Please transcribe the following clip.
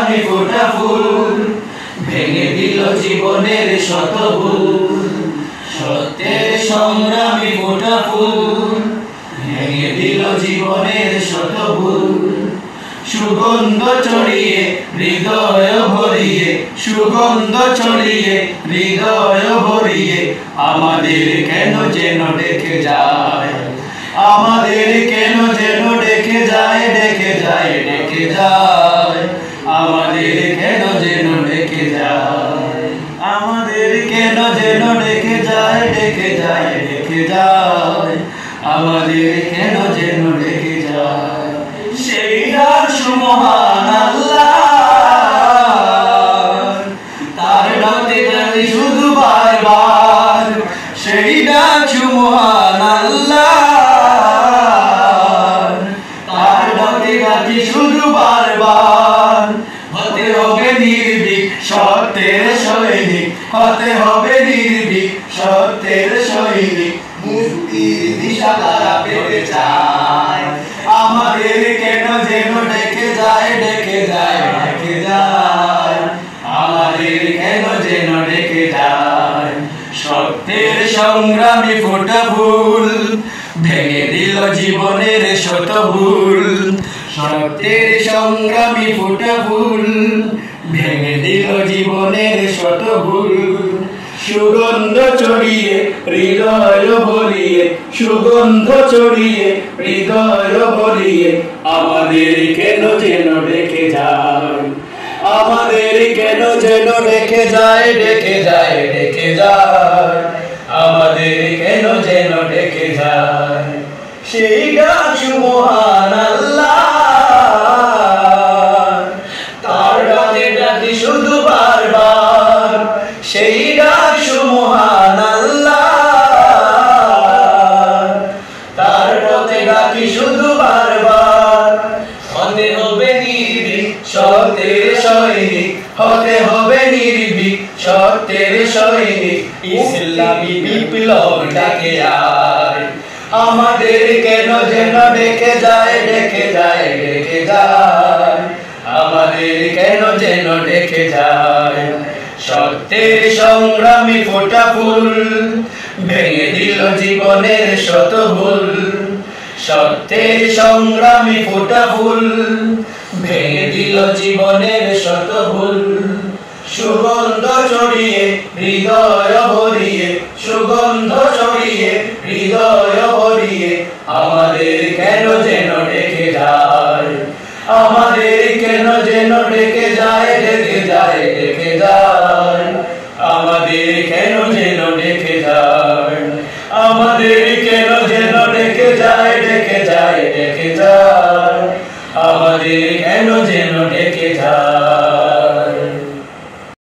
সংগ্রামী ফোটা ফুল ভেঙে দিল জীবনের শত ভুল। সত্যের সংগ্রামী ফোটা ফুল ভেঙে দিল জীবনের শত ভুল। সুগন্ধ ছড়িয়ে হৃদয় ভরিয়ে, সুগন্ধ ছড়িয়ে হৃদয় ভরিয়ে আমাদের কেন যেন ডেকে যায়, আমাদের কেন যেন ডেকে যায়, ডেকে যায়, ডেকে যায়, আমাদের কেন যেন ডেকে যায়, আমাদের কেন যেন ডেকে যায়, ডেকে যায়, ডেকে যায়, আমাদের কেন যেন ডেকে যায়। সেই ডাক সুমহান আল্লাহ, তার ডাকে ডাকি শুধু বারবার, সেই ডাক সুমহান আল্লাহ, তার ডাকে ডাকি শুধু বারবার। হতে হবে নির্ভীক সত্যের সৈনিক, হতে হবে নির্ভীক সত্যের সৈনিক, মুক্তির দিশা তারা পেতে চায়, আমাদের কেন যেন ডেকে যায়, ডেকে যায়, ডেকে যায়, আমাদের কেন যেন ডেকে যায়। সত্যের সংগ্রামী ফোটা ফুল ভেঙে দিল জীবনের শত ভুল। সত্যের সংগ্রামী ফোটা ফুল ভেঙে দিল জীবনের শত ভুল। সুগন্ধ ছড়িয়ে হৃদয় ভরিয়ে, সুগন্ধ ছড়িয়ে হৃদয় ভরিয়ে আমাদের কেন যেন ডেকে যায়, আমাদের কেন যেন ডেকে যায়, ডেকে যায়, ডেকে যায়, আমাদের কেন যেন ডেকে যায়। সেই ডাক সুমহান আল্লাহ, তার ডাকে ডাকি শুধু বারবার, সেই ডাক সুমহান আল্লাহ, তার ডাকে ডাকি শুধু বারবার। হতে হবে নির্ভীক সত্যের সৈনিক, হতে হবে নির্ভীক সত্যের সৈনিক, ইসলামী বিপ্লব ডাকে আয়, আমাদের কেন যেন ডেকে যায়, ডেকে যায়, ডেকে যায়, আমাদের কেন যেন ডেকে যায়। সত্যের সংগ্রামী ফোটা ফুল ভেঙে দিল জীবনের শত ভুল। সত্যের সংগ্রামী ফোটা ফুল ভেঙে দিল জীবনের শত ভুল। সুগন্ধ ছড়িয়ে হৃদয় ভরিয়ে, সুগন্ধ ছড়িয়ে হৃদয় ভরিয়ে আমাদের কেন যেন ডেকে যায়, আমাদের কেন যেন ডেকে যায়, ডেকে যায়, ডেকে যায়, আমাদের কেন যেন ডেকে যায়, আমাদের কেন যেন ডেকে যায়, ডেকে যায়, ডেকে যায়, আমাদের কেন যেন ডেকে যায়।